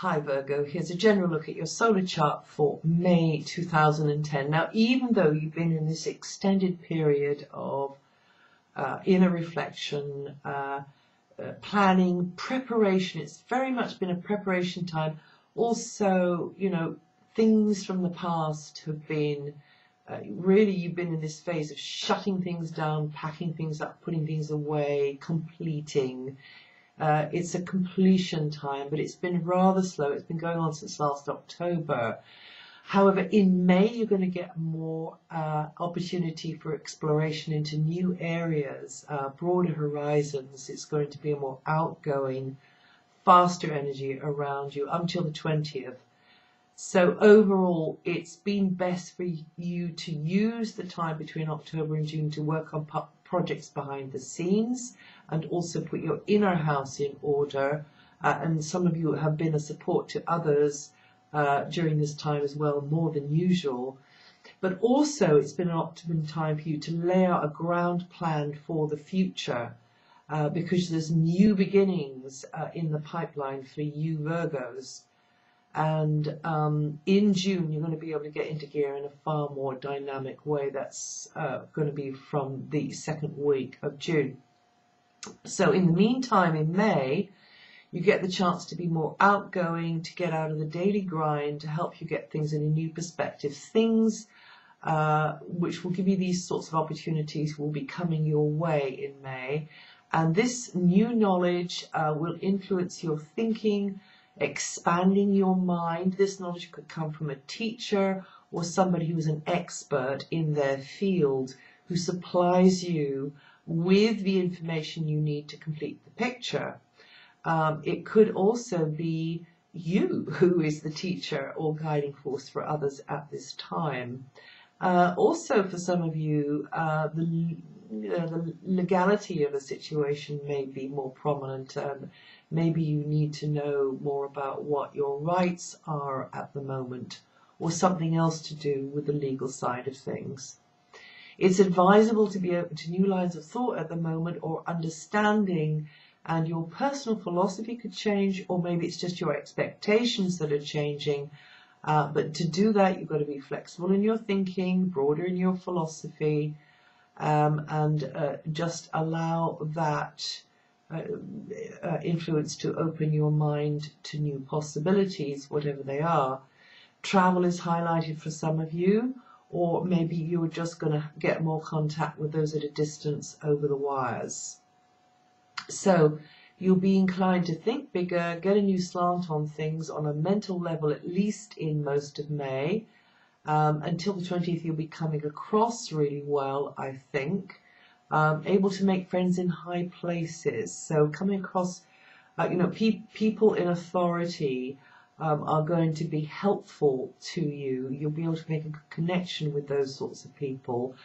Hi Virgo, here's a general look at your solar chart for May 2010. Now, even though you've been in this extended period of inner reflection, planning, preparation, it's very much been a preparation time. Also, you know, things from the past have been, really you've been in this phase of shutting things down, packing things up, putting things away, completing. It's a completion time, but it's been rather slow. It's been going on since last October. However, in May, you're going to get more opportunity for exploration into new areas, broader horizons. It's going to be a more outgoing, faster energy around you until the 20th. So overall, it's been best for you to use the time between October and June to work on projects behind the scenes and also put your inner house in order. And some of you have been a support to others during this time as well, more than usual. But also it's been an optimum time for you to lay out a ground plan for the future because there's new beginnings in the pipeline for you Virgos. And in June, you're going to be able to get into gear in a far more dynamic way. That's going to be from the second week of June. So in the meantime, in May, you get the chance to be more outgoing, to get out of the daily grind, to help you get things in a new perspective. Things which will give you these sorts of opportunities will be coming your way in May. And this new knowledge will influence your thinking, expanding your mind. This knowledge could come from a teacher or somebody who's an expert in their field who supplies you with the information you need to complete the picture. It could also be you who is the teacher or guiding force for others at this time. Also, for some of you, the legality of a situation may be more prominent. Maybe you need to know more about what your rights are at the moment, or something else to do with the legal side of things. It's advisable to be open to new lines of thought at the moment or understanding, and your personal philosophy could change, or maybe it's just your expectations that are changing. But to do that, you've got to be flexible in your thinking, broader in your philosophy, and just allow that influence to open your mind to new possibilities, whatever they are. Travel is highlighted for some of you, or maybe you're just going to get more contact with those at a distance over the wires. So you'll be inclined to think bigger, get a new slant on things on a mental level, at least in most of May. Until the 20th, you'll be coming across really well, I think. Able to make friends in high places. So coming across, people in authority are going to be helpful to you. You'll be able to make a connection with those sorts of people,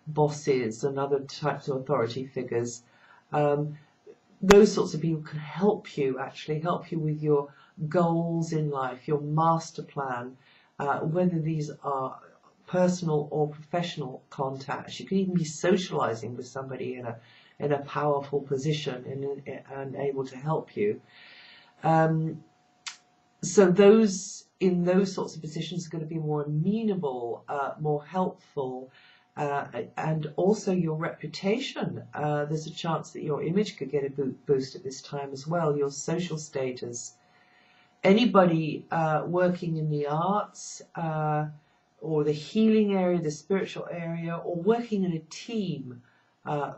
bosses and other types of authority figures. Those sorts of people can help you, help you with your goals in life, your master plan, whether these are personal or professional contacts. You can even be socializing with somebody in a powerful position and able to help you. So those in those sorts of positions are going to be more amenable, more helpful, and also your reputation. There's a chance that your image could get a boost at this time as well, your social status. Anybody working in the arts, or the healing area, the spiritual area, or working in a team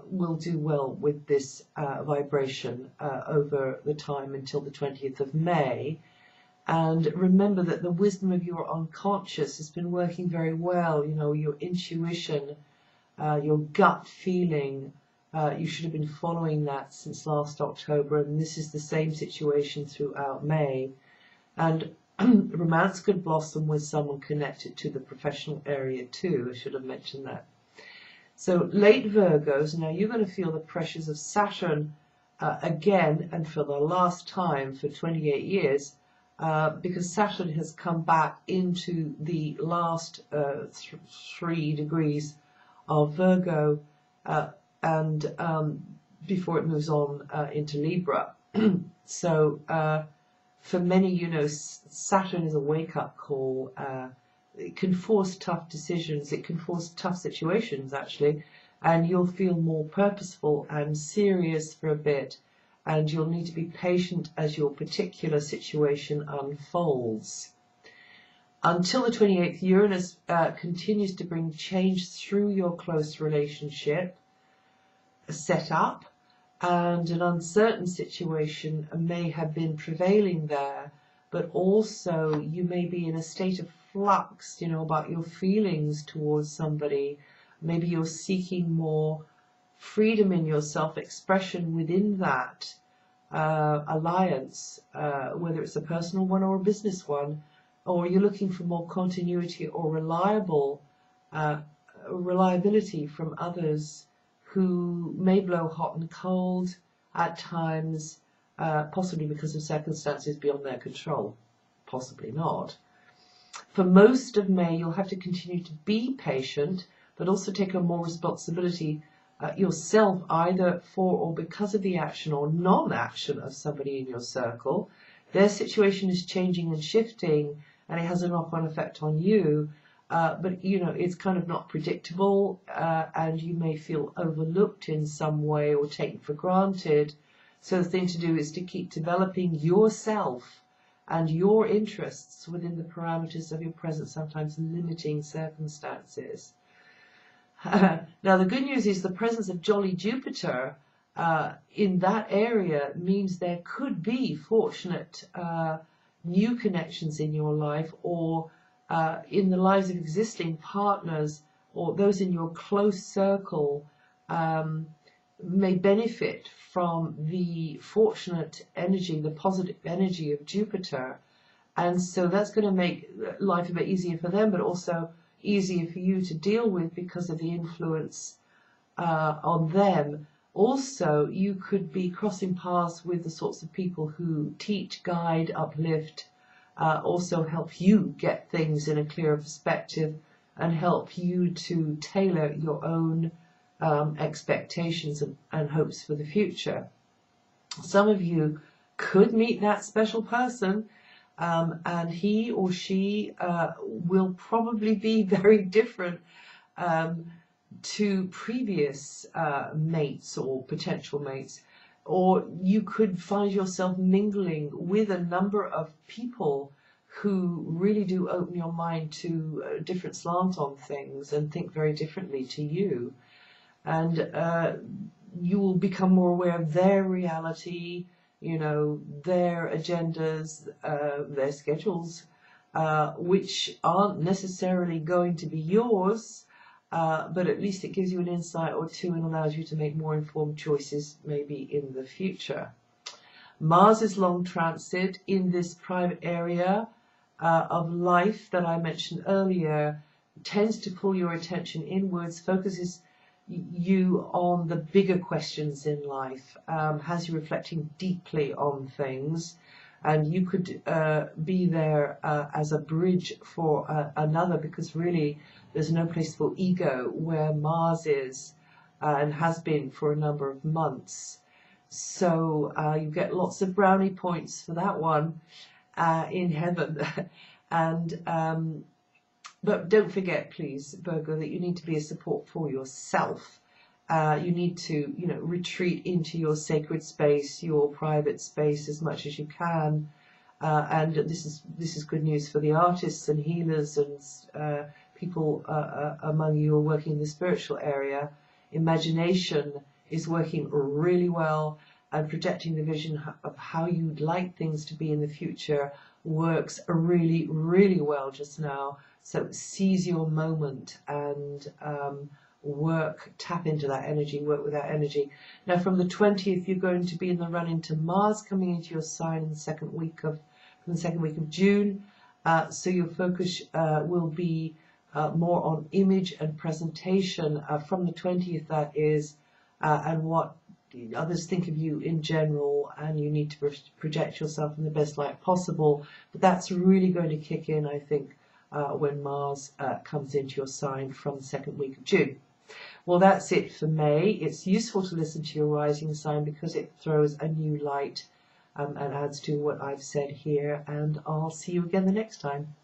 will do well with this vibration over the time until the 20th of May. And remember that the wisdom of your unconscious has been working very well. You know, your intuition, your gut feeling, you should have been following that since last October, and this is the same situation throughout May. And romance could blossom with someone connected to the professional area too. I should have mentioned that. So late Virgos, now you're going to feel the pressures of Saturn again, and for the last time for 28 years, because Saturn has come back into the last 3 degrees of Virgo, and before it moves on into Libra. So For many, you know, Saturn is a wake-up call. It can force tough decisions. It can force tough situations, actually. And you'll feel more purposeful and serious for a bit. And you'll need to be patient as your particular situation unfolds. Until the 28th, Uranus continues to bring change through your close relationship setup, and an uncertain situation may have been prevailing there, but also you may be in a state of flux, you know, about your feelings towards somebody. Maybe you're seeking more freedom in your self-expression within that alliance, whether it's a personal one or a business one, or you're looking for more continuity or reliability from others who may blow hot and cold at times, possibly because of circumstances beyond their control, possibly not. For most of May, you'll have to continue to be patient, but also take on more responsibility yourself, either for or because of the action or non-action of somebody in your circle. Their situation is changing and shifting, and it has a knock-on effect on you, but you know, it's kind of not predictable, and you may feel overlooked in some way or taken for granted. So the thing to do is to keep developing yourself and your interests within the parameters of your present, sometimes limiting circumstances. Now, the good news is the presence of jolly Jupiter in that area means there could be fortunate new connections in your life, or in the lives of existing partners, or those in your close circle may benefit from the fortunate energy, the positive energy of Jupiter. And so that's going to make life a bit easier for them, but also easier for you to deal with because of the influence on them. Also, you could be crossing paths with the sorts of people who teach, guide, uplift, also help you get things in a clearer perspective and help you to tailor your own expectations and hopes for the future. Some of you could meet that special person, and he or she will probably be very different to previous mates or potential mates. Or you could find yourself mingling with a number of people who really do open your mind to a different slant on things and think very differently to you. And you will become more aware of their reality, you know, their agendas, their schedules, which aren't necessarily going to be yours, but at least it gives you an insight or two and allows you to make more informed choices maybe in the future. Mars' long transit in this private area of life that I mentioned earlier tends to pull your attention inwards, focuses you on the bigger questions in life, has you reflecting deeply on things, and you could be there as a bridge for another, because really there's no place for ego where Mars is and has been for a number of months. So you get lots of brownie points for that one in heaven. And but don't forget, please, Virgo, that you need to be a support for yourself. You need to, you know, retreat into your sacred space, your private space as much as you can. And this is good news for the artists and healers and people among you who are working in the spiritual area. Imagination is working really well, and projecting the vision of how you'd like things to be in the future works really, really well just now. So seize your moment and tap into that energy, work with that energy. Now from the 20th, you're going to be in the run into Mars coming into your sign in the second week of June. So your focus will be more on image and presentation from the 20th, that is, and what others think of you in general, and you need to project yourself in the best light possible. But that's really going to kick in, I think, when Mars comes into your sign from the second week of June. Well, that's it for May. It's useful to listen to your rising sign because it throws a new light and adds to what I've said here. And I'll see you again the next time.